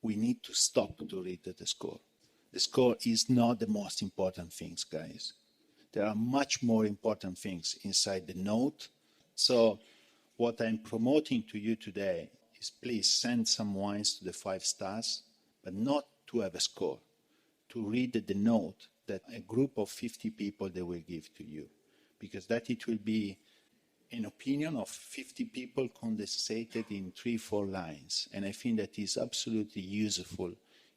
we need to stop to read the score. The score is not the most important things, guys. There are much more important things inside the note. So what I'm promoting to you today is please send some wines to the 5 stars, but not to have a score, to read the note that a group of 50 people they will give to you, because that it will be an opinion of 50 people condensated in 3-4 lines. And I think that is absolutely useful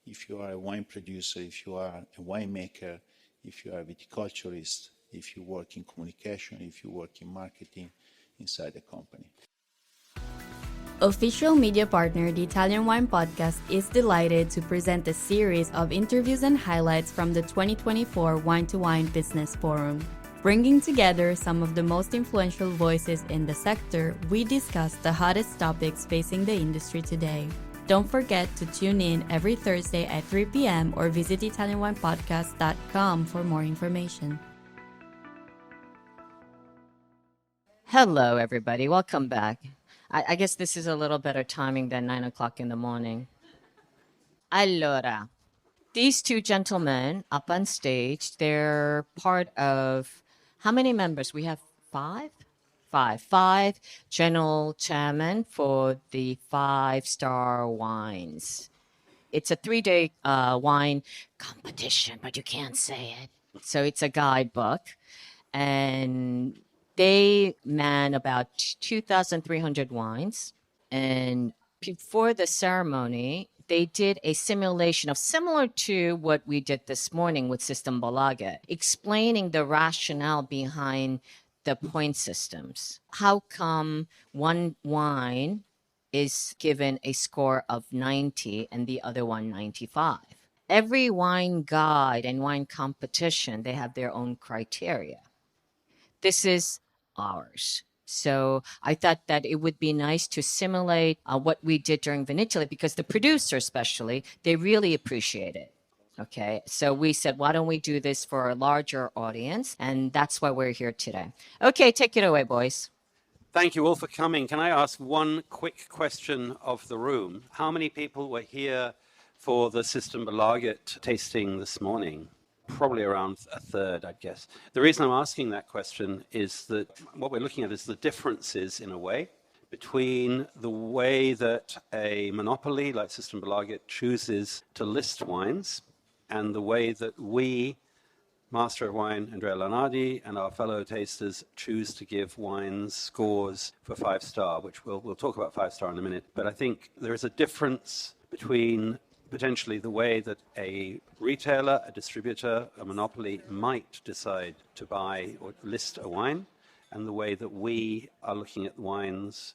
if you are a wine producer, if you are a winemaker, if you are a viticulturist, if you work in communication, if you work in marketing inside the company. Official media partner, the Italian Wine Podcast, is delighted to present a series of interviews and highlights from the 2024 Wine to Wine Business Forum. Bringing together some of the most influential voices in the sector, we discuss the hottest topics facing the industry today. Don't forget to tune in every Thursday at 3 p.m. or visit ItalianWinePodcast.com for more information. Hello, everybody. Welcome back. I guess this is a little better timing than 9 o'clock in the morning. Allora, these two gentlemen up on stage, they're part of how many members? We have five? Five general chairman for the 5StarWines. It's a 3-day wine competition, but you can't say it. So it's a guidebook. And they man about 2,300 wines. And before the ceremony, they did a simulation of similar to what we did this morning with Systembolaget, explaining the rationale behind the point systems. How come one wine is given a score of 90 and the other one 95? Every wine guide and wine competition, they have their own criteria. This is ours. So I thought that it would be nice to simulate what we did during Vinitaly, because the producers especially, they really appreciate it. Okay, so we said, why don't we do this for a larger audience? And that's why we're here today. Okay, take it away, boys. Thank you all for coming. Can I ask one quick question of the room? How many people were here for the Systembolaget tasting this morning? Probably around a third, I'd guess. The reason I'm asking that question is that what we're looking at is the differences, in a way, between the way that a monopoly like Systembolaget chooses to list wines and the way that we, Master of Wine, Andrea Lonardi, and our fellow tasters choose to give wines scores for 5-star, which we'll talk about 5-star in a minute. But I think there is a difference between potentially the way that a retailer, a distributor, a monopoly might decide to buy or list a wine, and the way that we are looking at wines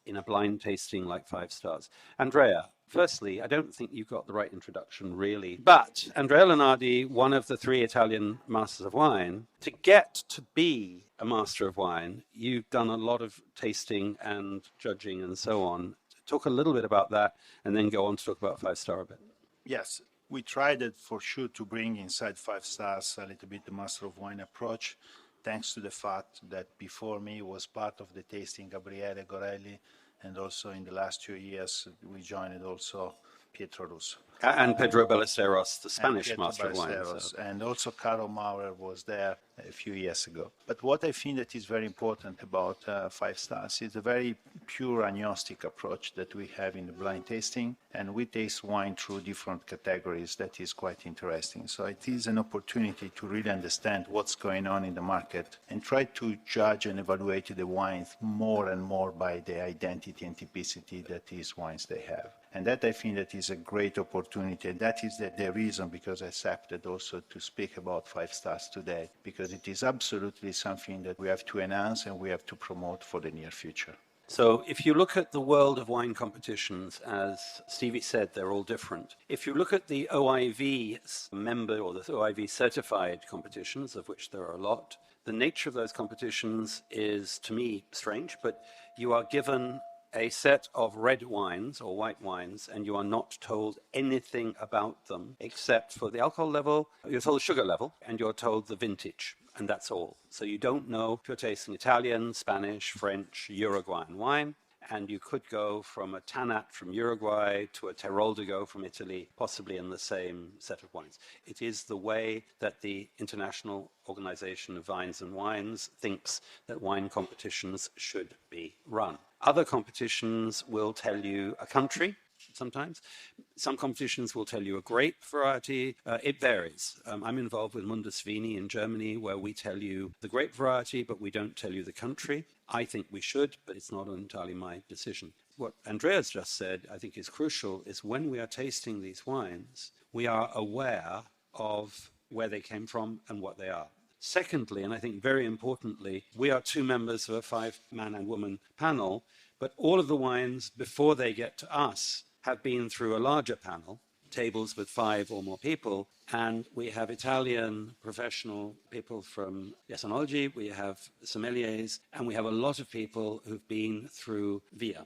in a blind tasting like 5 stars. Andrea, firstly, I don't think you got the right introduction, really. But Andrea Lonardi, one of the 3 Italian masters of wine, to get to be a master of wine, you've done a lot of tasting and judging and so on. Talk a little bit about that and then go on to talk about 5-star a bit. Yes, we tried it for sure to bring inside 5 stars a little bit the master of wine approach, thanks to the fact that before me was part of the tasting Gabriele Gorelli, and also in the last 2 years we joined also Pietro Russo. And Pedro Ballesteros, the Spanish master of wine. So. And also Caro Maurer was there a few years ago. But what I think that is very important about 5 stars is a very pure agnostic approach that we have in the blind tasting. And we taste wine through different categories. That is quite interesting. So it is an opportunity to really understand what's going on in the market and try to judge and evaluate the wines more and more by the identity and typicity that these wines they have. And that I think that is a great opportunity. And that is the reason because I accepted also to speak about 5 stars today, because it is absolutely something that we have to enhance and we have to promote for the near future. So if you look at the world of wine competitions, as Stevie said, they're all different. If you look at the OIV member or the OIV certified competitions, of which there are a lot, the nature of those competitions is, to me, strange, but you are given a set of red wines or white wines, and you are not told anything about them except for the alcohol level, you're told the sugar level, and you're told the vintage, and that's all. So you don't know if you're tasting Italian, Spanish, French, Uruguayan wine, And you could go from a Tanat from Uruguay to a Teroldego from Italy, possibly in the same set of wines. It is the way that the International Organization of Vines and Wines thinks that wine competitions should be run. Other competitions will tell you a country, sometimes. Some competitions will tell you a grape variety. It varies. I'm involved with Mundus Vini in Germany, where we tell you the grape variety, but we don't tell you the country. I think we should, but it's not entirely my decision. What Andrea's just said, I think is crucial, is when we are tasting these wines, we are aware of where they came from and what they are. Secondly, and I think very importantly, we are two members of a 5-man and woman panel, but all of the wines before they get to us have been through a larger panel, tables with 5 or more people, and we have Italian professional people from Enology, we have sommeliers, and we have a lot of people who've been through VIA.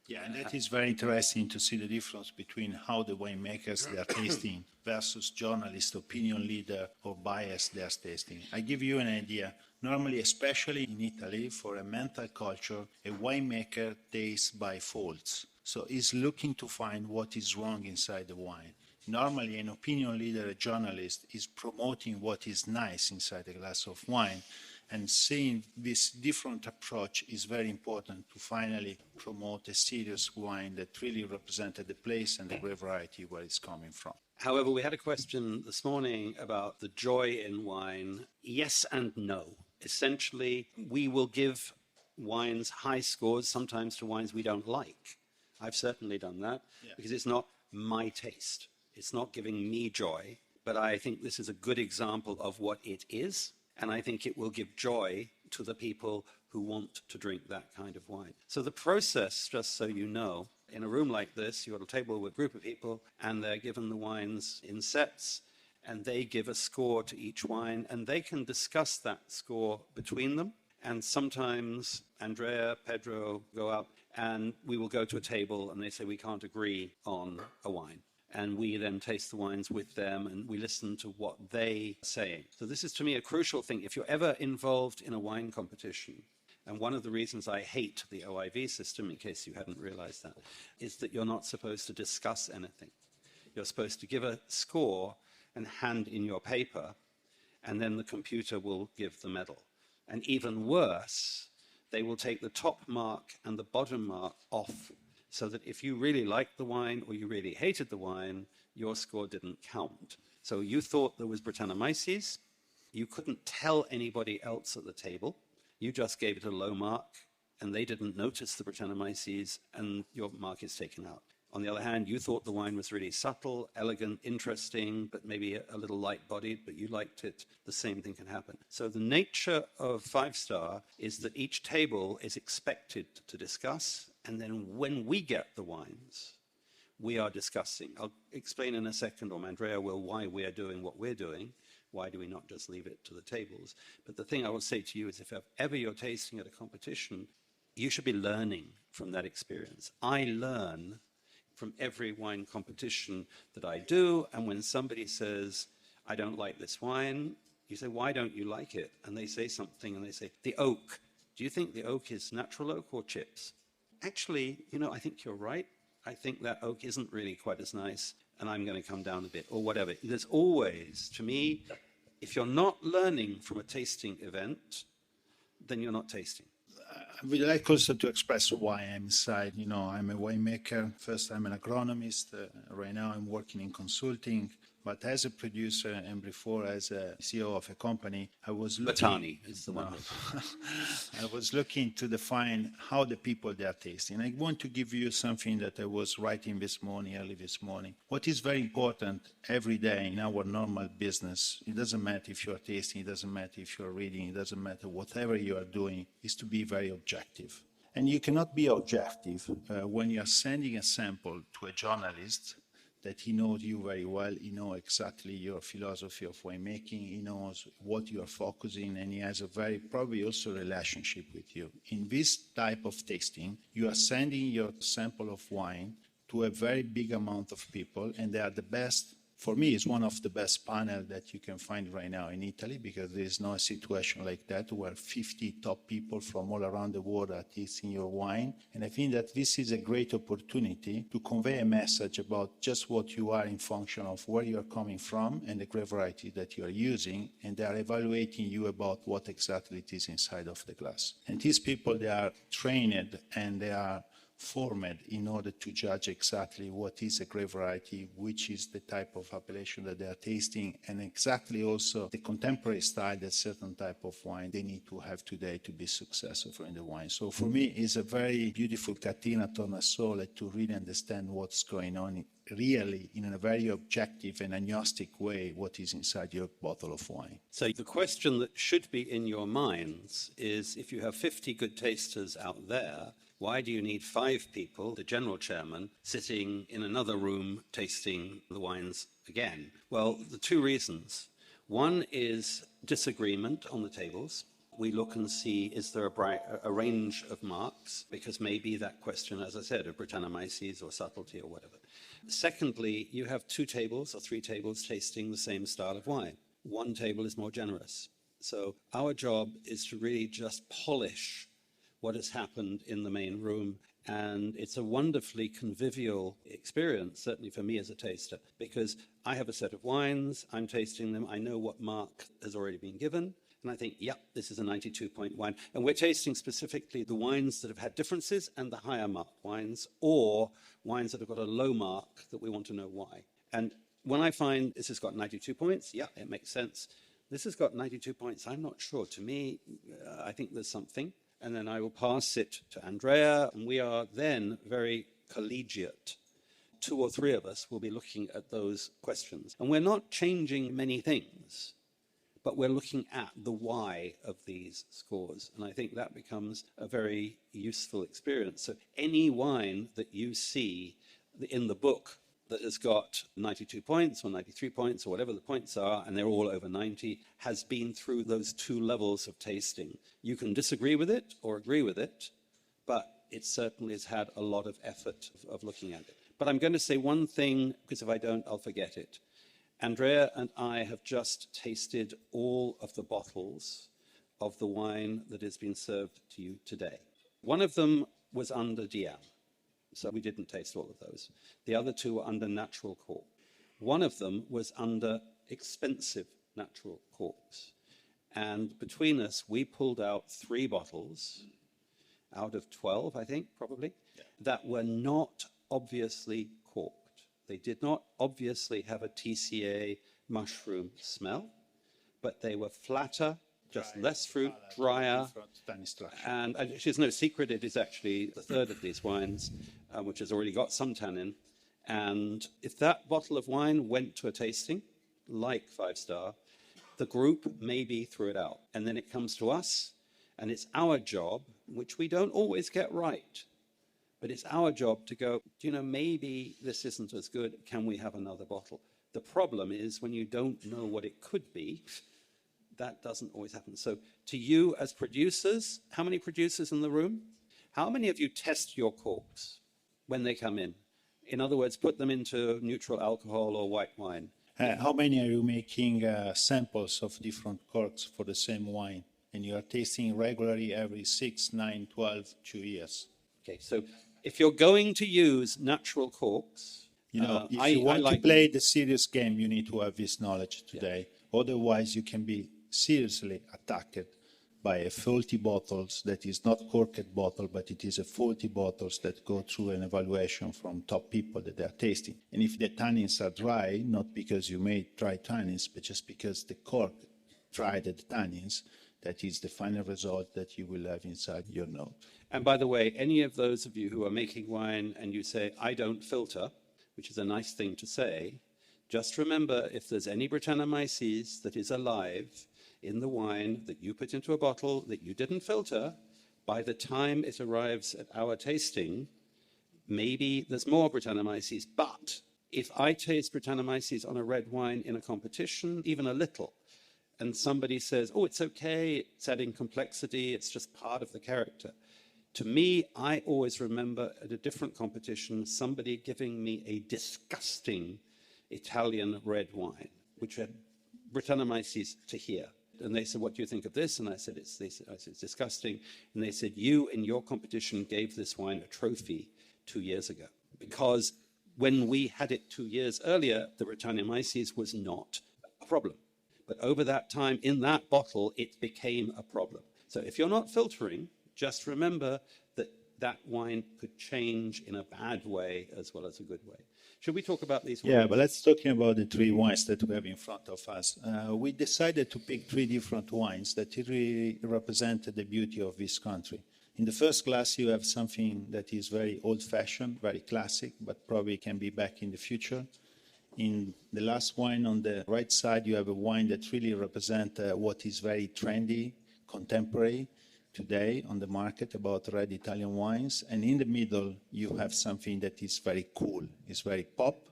Yeah, and that is very interesting to see the difference between how the winemakers they are tasting versus journalist, opinion leader, or bias they are tasting. I give you an idea. Normally, especially in Italy, for a mental culture, a winemaker tastes by faults. So he's looking to find what is wrong inside the wine. Normally, an opinion leader, a journalist, is promoting what is nice inside a glass of wine. And seeing this different approach is very important to finally promote a serious wine that really represented the place and the grape variety where it's coming from. However, we had a question this morning about the joy in wine. Yes and no. Essentially, we will give wines high scores sometimes to wines we don't like. I've certainly done that because it's not my taste. It's not giving me joy, but I think this is a good example of what it is. And I think it will give joy to the people who want to drink that kind of wine. So the process, just so you know, in a room like this, you've got a table with a group of people, and they're given the wines in sets, and they give a score to each wine, and they can discuss that score between them. And sometimes Andrea, Pedro go up, and we will go to a table, and they say, we can't agree on a wine. And we then taste the wines with them and we listen to what they say. So this is, to me, a crucial thing. If you're ever involved in a wine competition, and one of the reasons I hate the OIV system, in case you hadn't realized that, is that you're not supposed to discuss anything. You're supposed to give a score and hand in your paper, and then the computer will give the medal. And even worse, they will take the top mark and the bottom mark off, so that if you really liked the wine or you really hated the wine, your score didn't count. So you thought there was Brettanomyces. You couldn't tell anybody else at the table. You just gave it a low mark, and they didn't notice the Brettanomyces, and your mark is taken out. On the other hand, you thought the wine was really subtle, elegant, interesting, but maybe a little light-bodied, but you liked it. The same thing can happen. So the nature of 5-star is that each table is expected to discuss, and then when we get the wines, we are discussing. I'll explain in a second, or Andrea will, why we are doing what we're doing. Why do we not just leave it to the tables? But the thing I will say to you is if ever you're tasting at a competition, you should be learning from that experience. I learn from every wine competition that I do, and when somebody says, I don't like this wine, you say, why don't you like it? And they say something, and they say, the oak. Do you think the oak is natural oak or chips? Actually, I think you're right. I think that oak isn't really quite as nice, and I'm going to come down a bit, or whatever. There's always, to me, if you're not learning from a tasting event, then you're not tasting. I would like also to express why I'm inside. I'm a winemaker. First, I'm an agronomist. Right now, I'm working in consulting. But as a producer and before as a CEO of a company, I was looking... Batani is the one. I was looking to define how the people they are tasting. I want to give you something that I was writing early this morning. What is very important every day in our normal business, it doesn't matter if you're tasting, it doesn't matter if you're reading, it doesn't matter whatever you are doing, is to be very objective. And you cannot be objective when you're sending a sample to a journalist that he knows you very well, he knows exactly your philosophy of winemaking, he knows what you are focusing, and he has a very probably also relationship with you. In this type of tasting, you are sending your sample of wine to a very big amount of people, and they are the best for me, it's one of the best panel that you can find right now in Italy, because there is no situation like that where 50 top people from all around the world are tasting your wine. And I think that this is a great opportunity to convey a message about just what you are in function of where you are coming from and the grape variety that you are using, and they are evaluating you about what exactly it is inside of the glass. And these people, they are trained and they are formed in order to judge exactly what is a grape variety, which is the type of appellation that they are tasting, and exactly also the contemporary style that certain type of wine they need to have today to be successful in the wine. So for me, it's a very beautiful catena tornasole to really understand what's going on really in a very objective and agnostic way, what is inside your bottle of wine. So the question that should be in your minds is, if you have 50 good tasters out there, why do you need 5 people, the general chairman, sitting in another room tasting the wines again? Well, the 2 reasons. One is disagreement on the tables. We look and see, is there a range of marks? Because maybe that question, as I said, of Brettanomyces or subtlety or whatever. Secondly, you have 2 tables or 3 tables tasting the same style of wine. One table is more generous. So our job is to really just polish what has happened in the main room. And it's a wonderfully convivial experience, certainly for me as a taster, because I have a set of wines, I'm tasting them, I know what mark has already been given, and I think, yep, this is a 92-point wine. And we're tasting specifically the wines that have had differences and the higher marked wines, or wines that have got a low mark that we want to know why. And when I find this has got 92 points, yeah, it makes sense. This has got 92 points, I'm not sure. To me, I think there's something. And then I will pass it to Andrea, and we are then very collegiate. 2 or 3 of us will be looking at those questions. And we're not changing many things, but we're looking at the why of these scores. And I think that becomes a very useful experience. So any wine that you see in the book that has got 92 points or 93 points or whatever the points are, and they're all over 90, has been through those 2 levels of tasting. You can disagree with it or agree with it, but it certainly has had a lot of effort of looking at it. But I'm going to say one thing, because if I don't, I'll forget it. Andrea and I have just tasted all of the bottles of the wine that has been served to you today. One of them was under DM. So we didn't taste all of those. The other 2 were under natural cork. One of them was under expensive natural corks. And between us, we pulled out 3 bottles out of 12, I think, probably, that were not obviously corked. They did not obviously have a TCA mushroom smell, but they were flatter, just less fruit, drier. And there's no secret, it is actually the 3rd of these wines, which has already got some tannin. And if that bottle of wine went to a tasting, like 5 Star, the group maybe threw it out. And then it comes to us, and it's our job, which we don't always get right, but it's our job to go, maybe this isn't as good, can we have another bottle? The problem is when you don't know what it could be, that doesn't always happen. So to you as producers, how many producers in the room? How many of you test your corks when they come in? In other words, put them into neutral alcohol or white wine. How many are you making samples of different corks for the same wine? And you are tasting regularly every 6, 9, 12, 2 years. Okay, so if you're going to use natural corks, if you want to play the serious game, you need to have this knowledge today. Yeah. Otherwise, you can be seriously attacked by a faulty bottles that is not corked bottle, but it is a faulty bottles that go through an evaluation from top people that they are tasting. And if the tannins are dry, not because you made dry tannins, but just because the cork dried the tannins, that is the final result that you will have inside your note. And by the way, any of those of you who are making wine and you say, I don't filter, which is a nice thing to say, just remember, if there's any Brettanomyces that is alive in the wine that you put into a bottle that you didn't filter, by the time it arrives at our tasting, maybe there's more Brettanomyces. But if I taste Brettanomyces on a red wine in a competition, even a little, and somebody says, oh, it's okay, it's adding complexity, it's just part of the character. To me, I always remember at a different competition, somebody giving me a disgusting Italian red wine, which had Brettanomyces to here. And they said, what do you think of this? And I said, I said, it's disgusting. And they said, you in your competition gave this wine a trophy 2 years ago. Because when we had it 2 years earlier, the Brettanomyces was not a problem. But over that time, in that bottle, it became a problem. So if you're not filtering, just remember that that wine could change in a bad way as well as a good way. Should we talk about these wines? Yeah, but let's talking about the three wines that we have in front of us. We decided to pick three different wines that really represent the beauty of this country. In the first glass, you have something that is very old-fashioned, very classic, but probably can be back in the future. In the last wine on the right side, you have a wine that really represents what is very trendy, contemporary today on the market about red Italian wines. And in the middle, you have something that is very cool, it's very pop.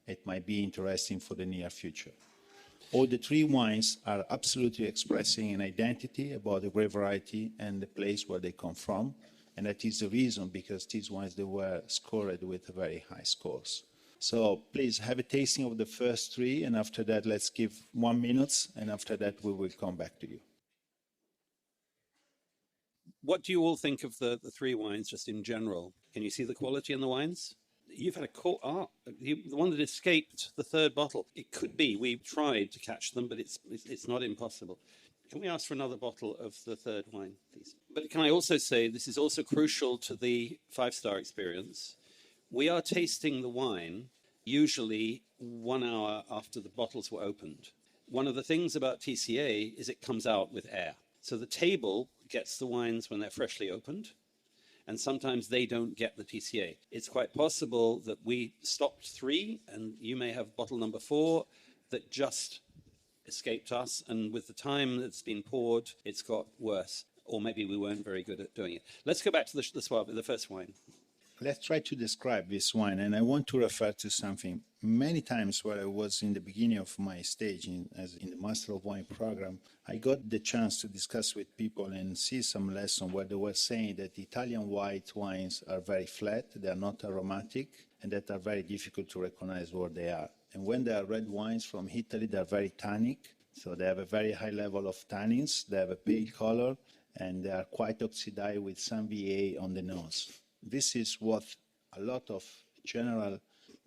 It might be interesting for the near future. All the three wines are absolutely expressing an identity about the grape variety and the place where they come from. And that is the reason because these wines, they were scored with very high scores. So please have a tasting of the first three, and after that, let's give 1 minute, and after that, we will come back to you. What do you all think of the three wines just in general? Can you see the quality in the wines? You've had the one that escaped the third bottle. It could be. We've tried to catch them, but it's not impossible. Can we ask for another bottle of the third wine, please? But can I also say this is also crucial to the 5-star experience. We are tasting the wine usually 1 hour after the bottles were opened. One of the things about TCA is it comes out with air. So the table gets the wines when they're freshly opened, and sometimes they don't get the TCA. It's quite possible that we stopped 3, and you may have bottle number 4 that just escaped us, and with the time that's been poured, it's got worse. Or maybe we weren't very good at doing it. Let's go back to the first wine. Let's try to describe this wine, and I want to refer to something. Many times when I was in the beginning of my stage in the Master of Wine program, I got the chance to discuss with people and see some lesson where they were saying that Italian white wines are very flat, they are not aromatic, and that are very difficult to recognize what they are. And when they are red wines from Italy, they are very tannic, so they have a very high level of tannins, they have a pale color, and they are quite oxidized with some VA on the nose. This is what a lot of general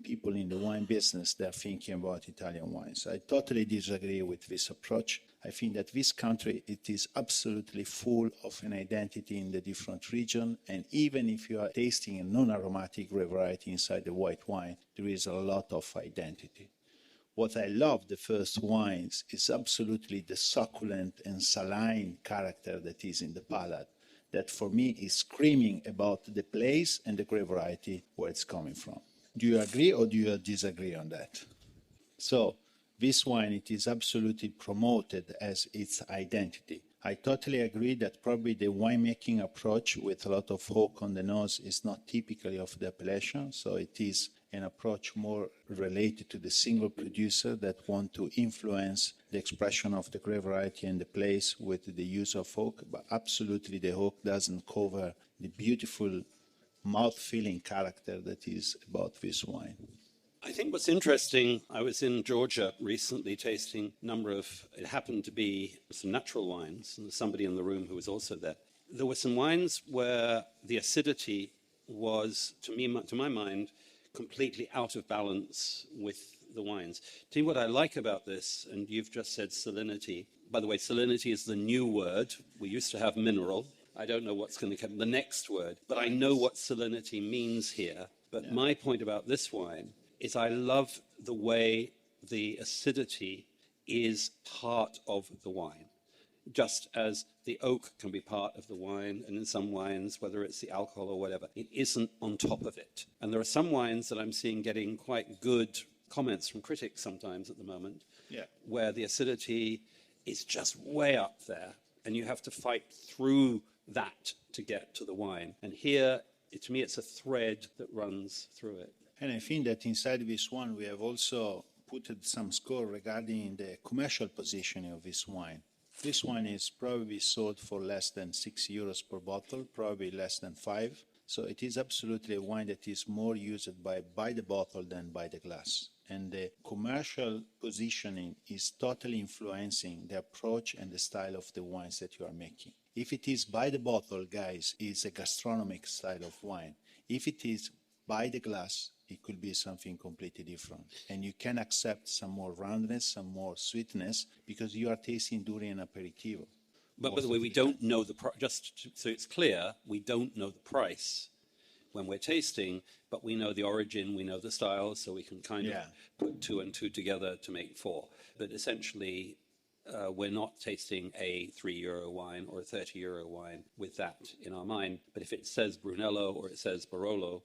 people in the wine business, they're thinking about Italian wines. I totally disagree with this approach. I think that this country, it is absolutely full of an identity in the different region. And even if you are tasting a non-aromatic grape variety inside the white wine, there is a lot of identity. What I love the first wines is absolutely the succulent and saline character that is in the palate. That for me is screaming about the place and the grape variety where it's coming from. Do you agree or do you disagree on that? So this wine, it is absolutely promoted as its identity. I totally agree that probably the winemaking approach with a lot of oak on the nose is not typically of the appellation, so it is an approach more related to the single producer that want to influence the expression of the grape variety and the place with the use of oak, but absolutely the oak doesn't cover the beautiful mouth-filling character that is about this wine. I think what's interesting, I was in Georgia recently tasting a number of, it happened to be some natural wines, and there's somebody in the room who was also there. There were some wines where the acidity was, to my mind, completely out of balance with the wines. Tell you what I like about this, and you've just said salinity. By the way, salinity is the new word. We used to have mineral. I don't know what's going to come the next word, but I know what salinity means here. But my point about this wine is I love the way the acidity is part of the wine, just as the oak can be part of the wine, and in some wines, whether it's the alcohol or whatever, it isn't on top of it. And there are some wines that I'm seeing getting quite good comments from critics sometimes at the moment, where the acidity is just way up there, and you have to fight through that to get to the wine. And here, to me, it's a thread that runs through it. And I think that inside this one, we have also put some score regarding the commercial positioning of this wine. This wine is probably sold for less than €6 per bottle, probably less than 5. So it is absolutely a wine that is more used by the bottle than by the glass. and the commercial positioning is totally influencing the approach and the style of the wines that you are making. If it is by the bottle, guys, it's a gastronomic style of wine. If it is by the glass, it could be something completely different. And you can accept some more roundness, some more sweetness, because you are tasting during an aperitivo. But by the way, we don't know the price, so it's clear, we don't know the price when we're tasting, but we know the origin, we know the style, so we can kind of put two and two together to make four. But essentially, we're not tasting a €3 wine or a €30 wine with that in our mind. But if it says Brunello or it says Barolo,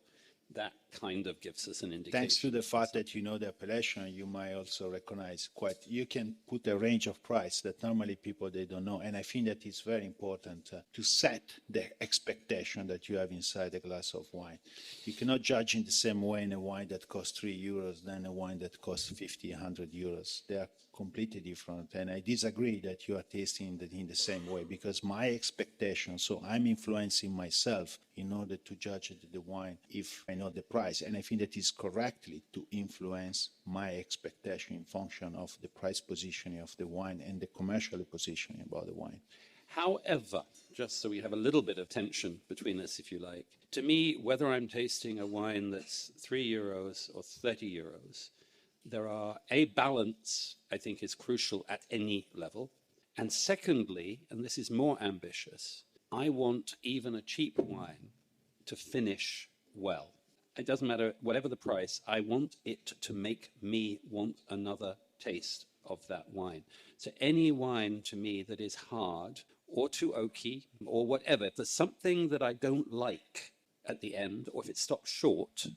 that kind of gives us an indication. Thanks to the fact that you know the appellation, you might also recognize you can put a range of price that normally people, they don't know. And I think that it's very important to set the expectation that you have inside a glass of wine. You cannot judge in the same way in a wine that costs €3 than a wine that costs 50, 100 euros. They are completely different. And I disagree that you are tasting it in the same way, because my expectation, so I'm influencing myself in order to judge the wine if I know the price. And I think that is correctly to influence my expectation in function of the price positioning of the wine and the commercial positioning about the wine. However, just so we have a little bit of tension between us, if you like, to me, whether I'm tasting a wine that's €3 or €30, there are a balance, I think, is crucial at any level. And secondly, and this is more ambitious, I want even a cheap wine to finish well. It doesn't matter, whatever the price, I want it to make me want another taste of that wine. So any wine to me that is hard or too oaky or whatever, if there's something that I don't like at the end, or if it stops short,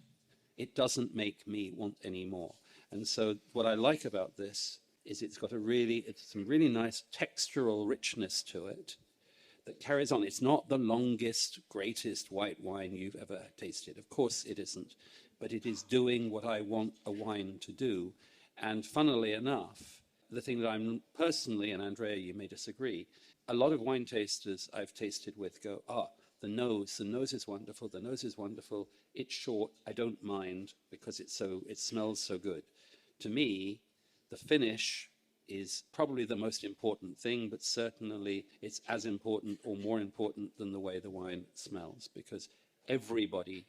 it doesn't make me want any more. And so what I like about this is it's got some really nice textural richness to it that carries on. It's not the longest, greatest white wine you've ever tasted. Of course it isn't, but it is doing what I want a wine to do. And funnily enough, the thing that I'm personally, and Andrea, you may disagree, a lot of wine tasters I've tasted with go, the nose is wonderful, the nose is wonderful, it's short, I don't mind because it smells so good. To me, the finish is probably the most important thing, but certainly it's as important or more important than the way the wine smells, because everybody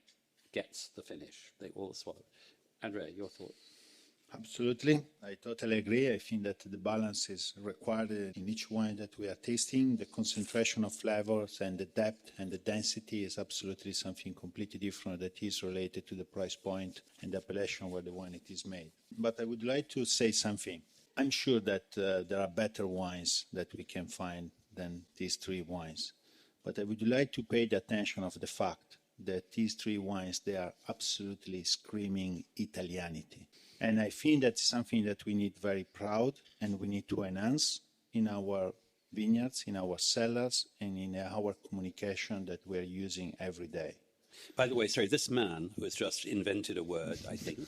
gets the finish. They all swallow. Andrea, your thought? Absolutely. I totally agree. I think that the balance is required in each wine that we are tasting. The concentration of flavors and the depth and the density is absolutely something completely different that is related to the price point and the appellation where the wine it is made. But I would like to say something. I'm sure that there are better wines that we can find than these three wines. But I would like to pay the attention of the fact that these three wines, they are absolutely screaming Italianity. And I think that's something that we need very proud and we need to enhance in our vineyards, in our cellars, and in our communication that we're using every day. By the way, sorry, this man who has just invented a word, I think,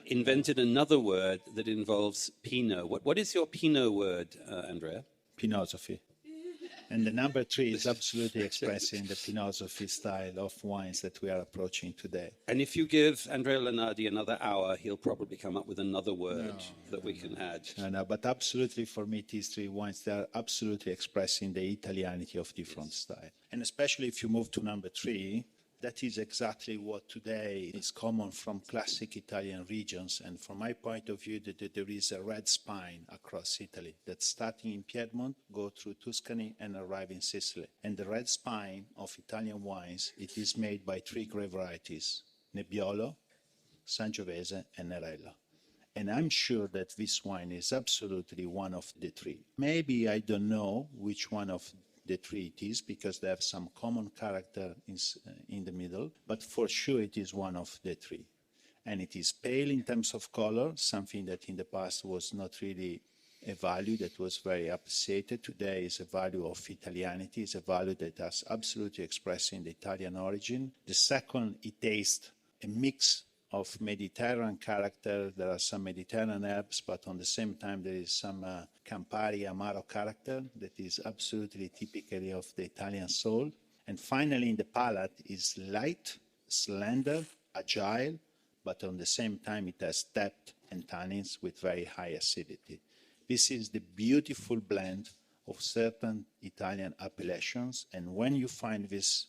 invented another word that involves Pinot. What is your Pinot word, Andrea? Pinosophy. And the number 3 is absolutely expressing the Pinosophy style of wines that we are approaching today. And if you give Andrea Lonardi another hour, he'll probably come up with another word that we can add. No, but absolutely for me, these three wines, they are absolutely expressing the Italianity of different style. And especially if you move to number 3, that is exactly what today is common from classic Italian regions. And from my point of view, that there is a red spine across Italy that starting in Piedmont, go through Tuscany and arrive in Sicily. And the red spine of Italian wines, it is made by 3 grape varieties, Nebbiolo, Sangiovese and Nerello. And I'm sure that this wine is absolutely one of the 3. Maybe I don't know which one of the 3 it is, because they have some common character in the middle, but for sure it is one of the 3. And it is pale in terms of color, something that in the past was not really a value that was very appreciated. Today is a value of Italianity, is a value that is absolutely expressing the Italian origin. The second, it tastes a mix of Mediterranean character. There are some Mediterranean herbs, but on the same time there is some Campari Amaro character that is absolutely typically of the Italian soul. And finally, in the palate is light, slender, agile, but on the same time it has depth and tannins with very high acidity. This is the beautiful blend of certain Italian appellations, and when you find this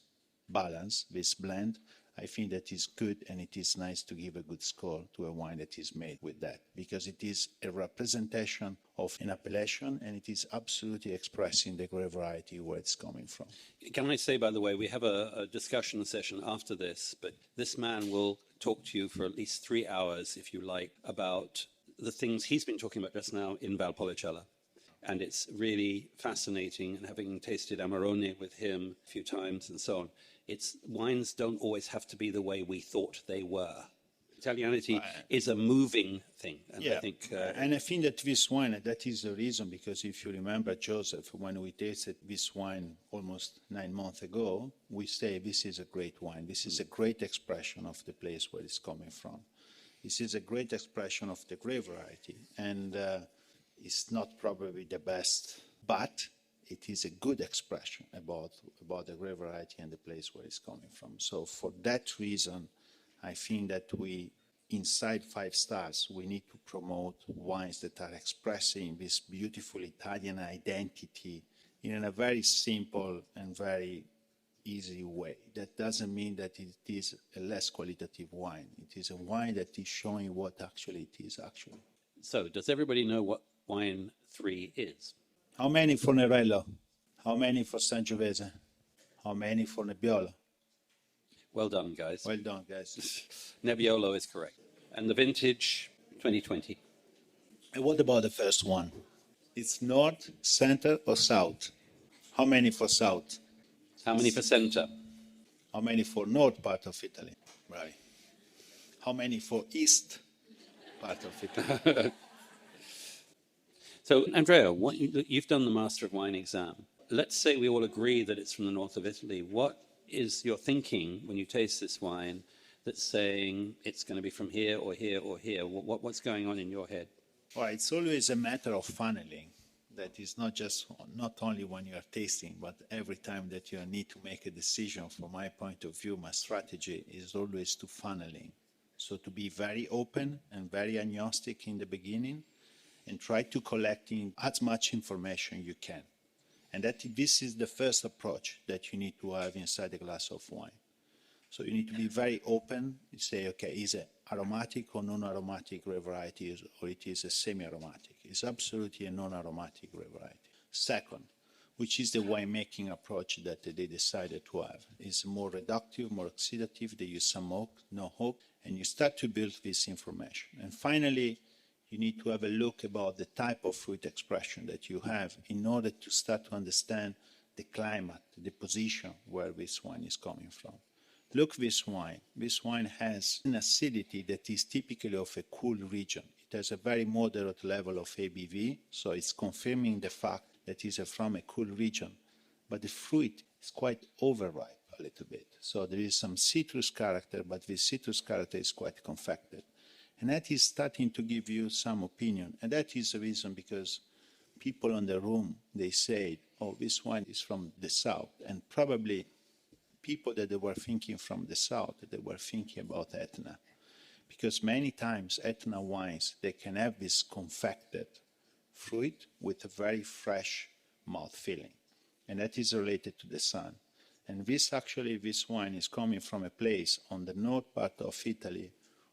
balance, this blend, I think that is good, and it is nice to give a good score to a wine that is made with that, because it is a representation of an appellation, and it is absolutely expressing the grape variety where it's coming from. Can I say, by the way, we have a discussion session after this, but this man will talk to you for at least 3 hours, if you like, about the things he's been talking about just now in Valpolicella. And it's really fascinating, and having tasted Amarone with him a few times and so on, wines don't always have to be the way we thought they were. Italianity is a moving thing, and Yeah, I think... and I think that this wine, that is the reason, because if you remember, Joseph, when we tasted this wine almost 9 months ago, we say this is a great wine. This is a great expression of the place where it's coming from. This is a great expression of the grape variety, and it's not probably the best, but it is a good expression about the grape variety and the place where it's coming from. So for that reason, I think that we, inside 5 Stars, we need to promote wines that are expressing this beautiful Italian identity in a very simple and very easy way. That doesn't mean that it is a less qualitative wine. It is a wine that is showing what actually it is actually. So, does everybody know what wine 3 is? How many for Nerello? How many for Sangiovese? How many for Nebbiolo? Well done, guys. Well done, guys. Nebbiolo is correct. And the vintage, 2020. And what about the first one? It's north, center, or south? How many for south? How many for center? How many for north part of Italy? Right. How many for east part of Italy? So, Andrea, you've done the Master of Wine exam. Let's say we all agree that it's from the north of Italy. What is your thinking when you taste this wine that's saying it's going to be from here or here or here? What's going on in your head? Well, it's always a matter of funneling. That is not only when you are tasting, but every time that you need to make a decision. From my point of view, my strategy is always to funneling. So to be very open and very agnostic in the beginning, and try to collecting as much information you can. And that this is the first approach that you need to have inside a glass of wine. So you need to be very open. You say, okay, is it aromatic or non-aromatic grape variety, or it is a semi-aromatic? It's absolutely a non-aromatic grape variety. Second, which is the winemaking approach that they decided to have. It's more reductive, more oxidative. They use some oak, no oak, and you start to build this information. And finally, you need to have a look about the type of fruit expression that you have in order to start to understand the climate, the position where this wine is coming from. Look this wine. This wine has an acidity that is typically of a cool region. It has a very moderate level of ABV, so it's confirming the fact that it's from a cool region. But the fruit is quite overripe a little bit. So there is some citrus character, but this citrus character is quite confected. And that is starting to give you some opinion. And that is the reason, because people in the room, they say, oh, this wine is from the south. And probably people that they were thinking from the south, they were thinking about Etna. Because many times Etna wines, they can have this confected fruit with a very fresh mouth feeling. And that is related to the sun. And this wine is coming from a place on the north part of Italy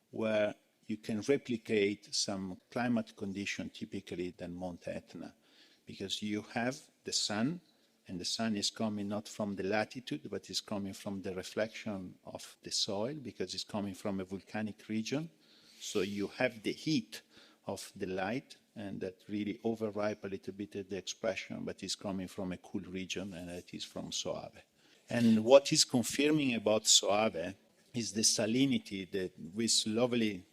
where you can replicate some climate condition typically than Mount Etna, because you have the sun, and the sun is coming not from the latitude, but is coming from the reflection of the soil, because it's coming from a volcanic region. So you have the heat of the light, and that really overripe a little bit the expression, but it's coming from a cool region, and that is from Soave. And what is confirming about Soave is the salinity, with lovely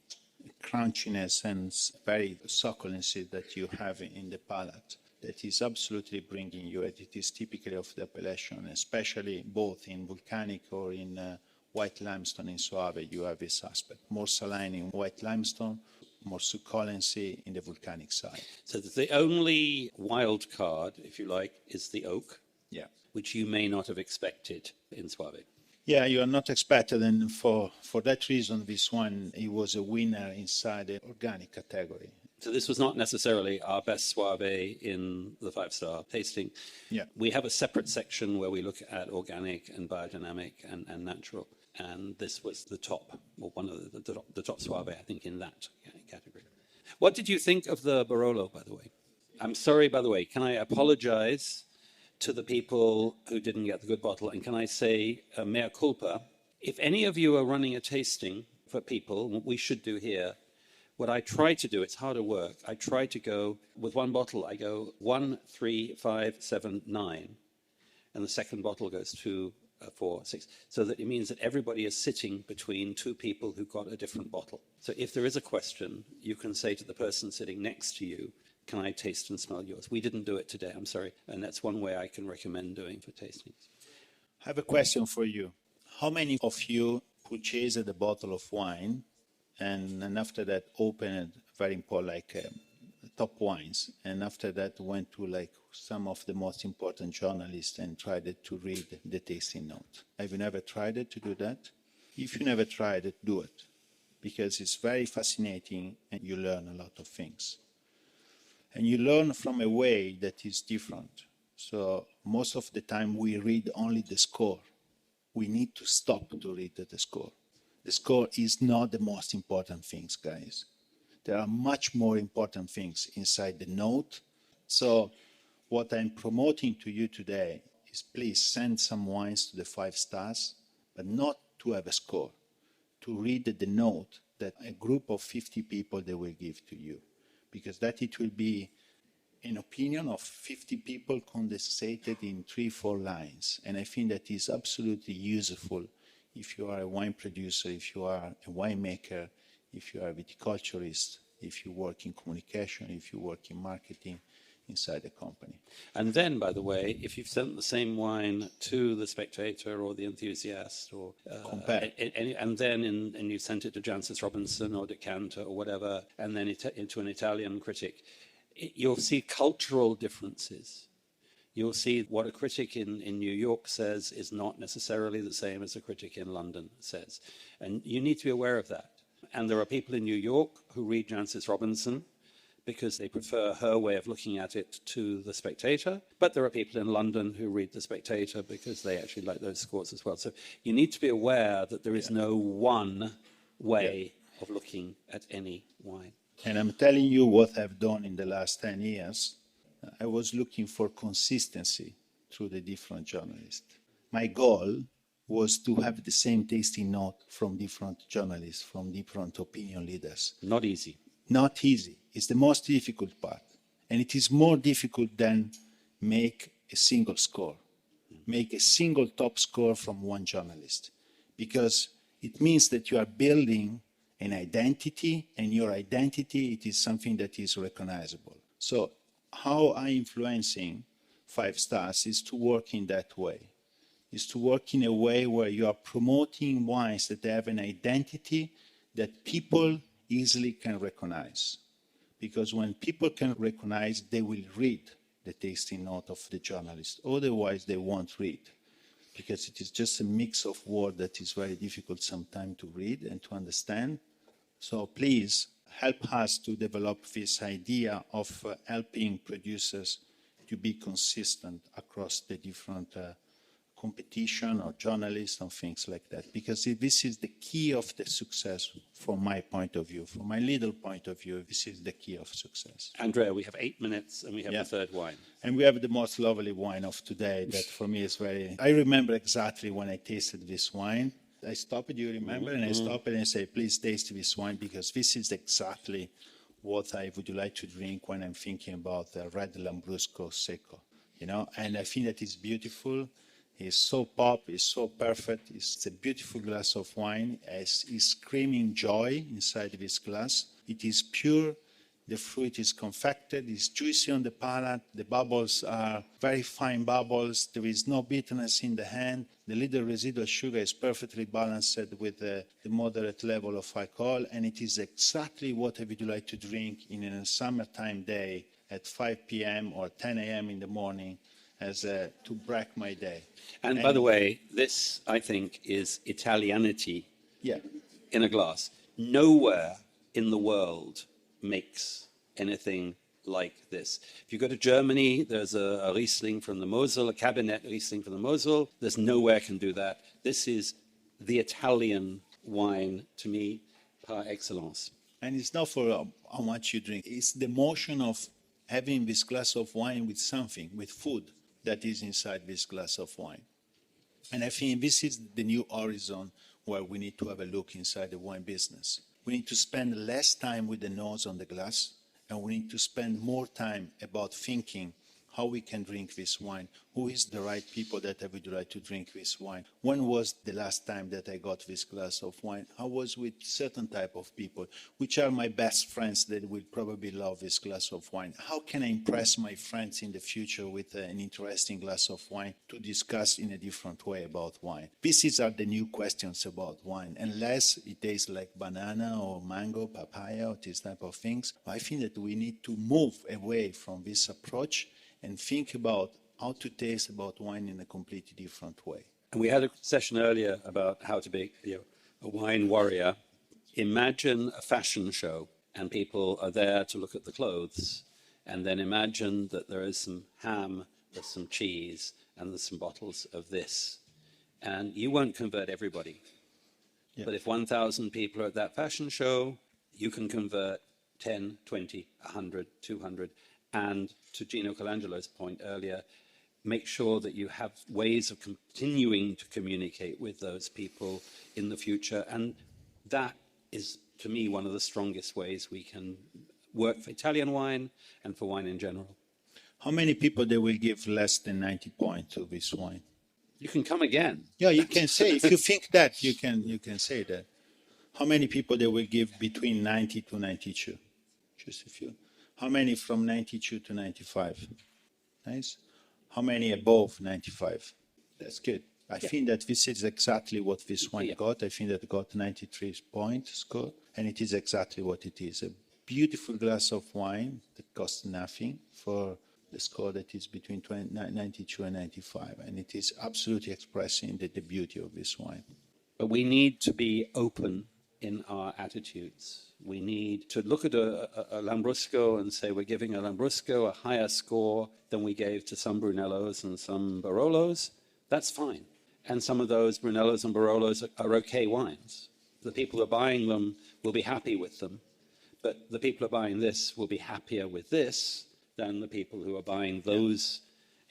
crunchiness and very succulency that you have in the palate, that is absolutely bringing you, it is typically of the appellation, especially both in volcanic or in white limestone in Soave, you have this aspect. More saline in white limestone, more succulency in the volcanic side. So the only wild card, if you like, is the oak, Yeah. which you may not have expected in Soave. Yeah, you are not expected, and for that reason, this one, it was a winner inside the organic category. So this was not necessarily our best soirée in the five-star tasting. Yeah. We have a separate section where we look at organic and biodynamic and natural. And this was the top, or one of the top soirée, I think, in that category. What did you think of the Barolo, by the way? I'm sorry, by the way, can I apologize to the people who didn't get the good bottle? And can I say, mea culpa, if any of you are running a tasting for people, what we should do here, what I try to do, it's harder work, I try to go, with one bottle, I go 1, 3, 5, 7, 9, and the second bottle goes 2, 4, 6, so that it means that everybody is sitting between two people who got a different bottle. So if there is a question, you can say to the person sitting next to you, can I taste and smell yours? We didn't do it today, I'm sorry. And that's one way I can recommend doing for tastings. I have a question for you. How many of you purchased a bottle of wine and after that opened very important, like top wines, and after that went to like some of the most important journalists and tried to read the tasting note? Have you never tried it to do that? If you never tried it, do it, because it's very fascinating and you learn a lot of things. And you learn from a way that is different. So most of the time we read only the score. We need to stop to read the score. The score is not the most important things, guys. There are much more important things inside the note. So what I'm promoting to you today is please send some wines to the 5 stars, but not to have a score, to read the note that a group of 50 people they will give to you. Because that it will be an opinion of 50 people condensated in 3-4 lines. And I think that is absolutely useful if you are a wine producer, if you are a winemaker, if you are a viticulturist, if you work in communication, if you work in marketing inside the company. And then, by the way, if you've sent the same wine to the Spectator or the Enthusiast, or Compare. and then and you sent it to Jancis Robinson or Decanter or whatever, and then into an Italian critic, you'll see cultural differences. You'll see what a critic in New York says is not necessarily the same as a critic in London says. And you need to be aware of that. And there are people in New York who read Jancis Robinson because they prefer her way of looking at it to the Spectator. But there are people in London who read the Spectator because they actually like those scores as well. So you need to be aware that there is no one way of looking at any wine. And I'm telling you what I've done in the last 10 years. I was looking for consistency through the different journalists. My goal was to have the same tasting note from different journalists, from different opinion leaders. Not easy. Not easy. It's the most difficult part. And it is more difficult than make a single score, make a single top score from one journalist, because it means that you are building an identity, and your identity, it is something that is recognizable. So how I'm influencing 5 stars is to work in that way, is to work in a way where you are promoting wines that have an identity that people easily can recognize. Because when people can recognize, they will read the tasting note of the journalist. Otherwise, they won't read, because it is just a mix of words that is very difficult sometimes to read and to understand. So please help us to develop this idea of helping producers to be consistent across the different competition or journalists and things like that, because this is the key of the success from my point of view. From my little point of view, this is the key of success. Andrea, we have 8 minutes and we have the third wine. And we have the most lovely wine of today that for me is very... I remember exactly when I tasted this wine. I stopped, you remember? And I stopped and I say, please taste this wine, because this is exactly what I would like to drink when I'm thinking about the red Lambrusco Secco, you know? And I think that it's beautiful. It's so pop, it's so perfect. It's a beautiful glass of wine. It's screaming joy inside this glass. It is pure. The fruit is confected, it's juicy on the palate, the bubbles are very fine bubbles, there is no bitterness in the hand, the little residual sugar is perfectly balanced with the moderate level of alcohol, and it is exactly what I would like to drink in a summertime day at 5 p.m. or 10 a.m. in the morning, as to break my day. And by the way, this, I think, is Italianity Yeah. in a glass. Nowhere in the world makes anything like this. If you go to Germany, there's a Riesling from the Mosel, a Cabernet Riesling from the Mosel. There's nowhere can do that. This is the Italian wine, to me, par excellence. And it's not for how much you drink. It's the motion of having this glass of wine with something, with food, that is inside this glass of wine. And I think this is the new horizon where we need to have a look inside the wine business. We need to spend less time with the nose on the glass, and we need to spend more time about thinking how we can drink this wine, who is the right people that I would like to drink this wine. When was the last time that I got this glass of wine? I was with certain type of people, which are my best friends that will probably love this glass of wine. How can I impress my friends in the future with an interesting glass of wine to discuss in a different way about wine? These are the new questions about wine. Unless it tastes like banana or mango, papaya, or this type of things, I think that we need to move away from this approach and think about how to taste about wine in a completely different way. And we had a session earlier about how to be a wine warrior. Imagine a fashion show and people are there to look at the clothes. And then imagine that there is some ham, there's some cheese, and there's some bottles of this. And you won't convert everybody. Yeah. But if 1,000 people are at that fashion show, you can convert 10, 20, 100, 200. And to Gino Colangelo's point earlier, make sure that you have ways of continuing to communicate with those people in the future. And that is, to me, one of the strongest ways we can work for Italian wine and for wine in general. How many people they will give less than 90 points to this wine? You can come again. Yeah, you can say, if you think that, you can say that. How many people they will give between 90 to 92? Just a few. How many from 92 to 95? Nice. How many above 95? That's good. I think that this is exactly what this wine got. I think that it got 93 point score, and it is exactly what it is. A beautiful glass of wine that costs nothing for the score that is between 92 and 95. And it is absolutely expressing the beauty of this wine. But we need to be open in our attitudes. We need to look at a Lambrusco and say we're giving a Lambrusco a higher score than we gave to some Brunellos and some Barolos. That's fine. And some of those Brunellos and Barolos are okay wines. The people who are buying them will be happy with them. But the people who are buying this will be happier with this than the people who are buying those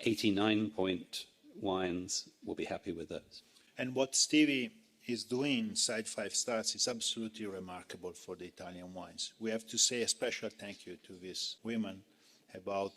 89-point wines will be happy with those. And what Stevie is doing inside 5 Stars is absolutely remarkable for the Italian wines. We have to say a special thank you to these women about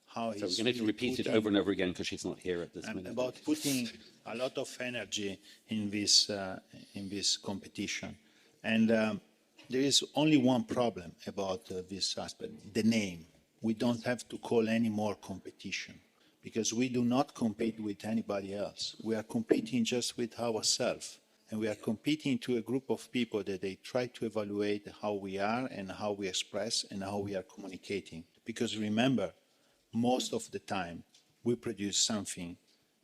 how so we're going to repeat it over and over again because she's not here at this minute. About putting a lot of energy in this competition. And there is only one problem about this aspect, the name. We don't have to call any more competition because we do not compete with anybody else. We are competing just with ourselves. And we are competing to a group of people that they try to evaluate how we are and how we express and how we are communicating. Because remember, most of the time, we produce something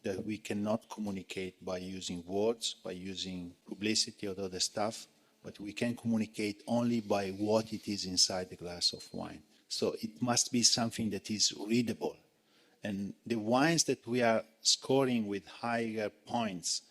that we cannot communicate by using words, by using publicity or other stuff, but we can communicate only by what it is inside the glass of wine. So it must be something that is readable. And the wines that we are scoring with higher points,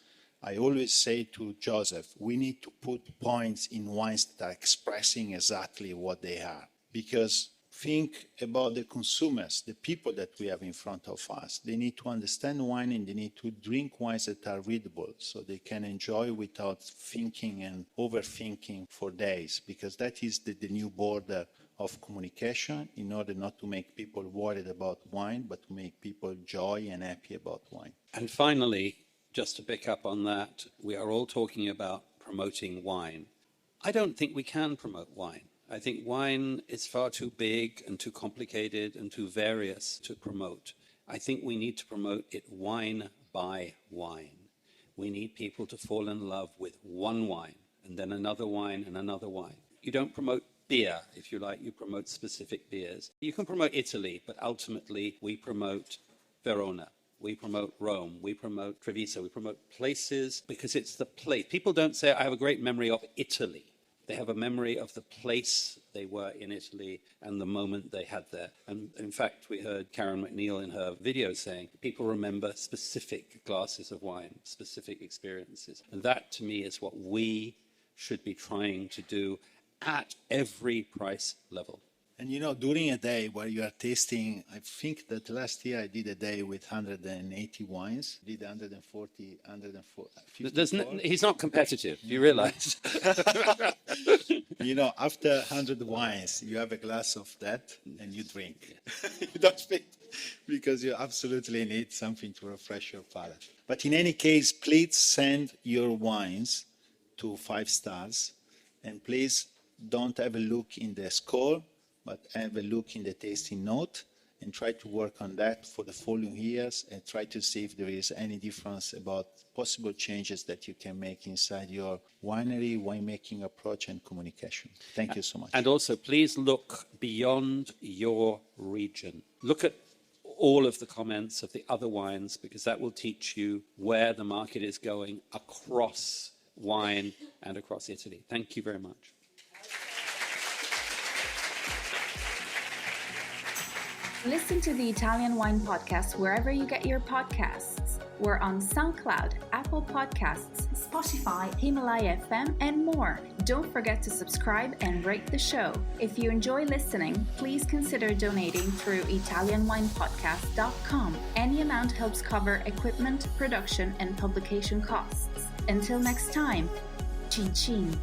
I always say to Joseph, we need to put points in wines that are expressing exactly what they are. Because think about the consumers, the people that we have in front of us. They need to understand wine and they need to drink wines that are readable so they can enjoy without thinking and overthinking for days. Because that is the new border of communication in order not to make people worried about wine, but to make people joy and happy about wine. And finally, just to pick up on that, we are all talking about promoting wine. I don't think we can promote wine. I think wine is far too big and too complicated and too various to promote. I think we need to promote it wine by wine. We need people to fall in love with one wine and then another wine and another wine. You don't promote beer, if you like, you promote specific beers. You can promote Italy, but ultimately we promote Verona. we promote Rome, we promote Treviso, we promote places because it's the place. People don't say, I have a great memory of Italy. They have a memory of the place they were in Italy and the moment they had there. And in fact, we heard Karen McNeil in her video saying people remember specific glasses of wine, specific experiences. And that, to me, is what we should be trying to do at every price level. And you know, during a day where you are tasting, I think that last year I did a day with 180 wines, did 140, 140. He's not competitive, you realize? You know, after 100 wines, you have a glass of that and you drink. You don't spit because you absolutely need something to refresh your palate. But in any case, please send your wines to 5 stars and please don't have a look in the score, but have a look in the tasting note and try to work on that for the following years and try to see if there is any difference about possible changes that you can make inside your winery, winemaking approach and communication. Thank you so much. And also, please look beyond your region. Look at all of the comments of the other wines because that will teach you where the market is going across wine and across Italy. Thank you very much. Listen to the Italian Wine Podcast wherever you get your podcasts. We're on SoundCloud, Apple Podcasts, Spotify, Himalaya FM, and more. Don't forget to subscribe and rate the show. If you enjoy listening, please consider donating through ItalianWinePodcast.com. Any amount helps cover equipment, production, and publication costs. Until next time, cin cin.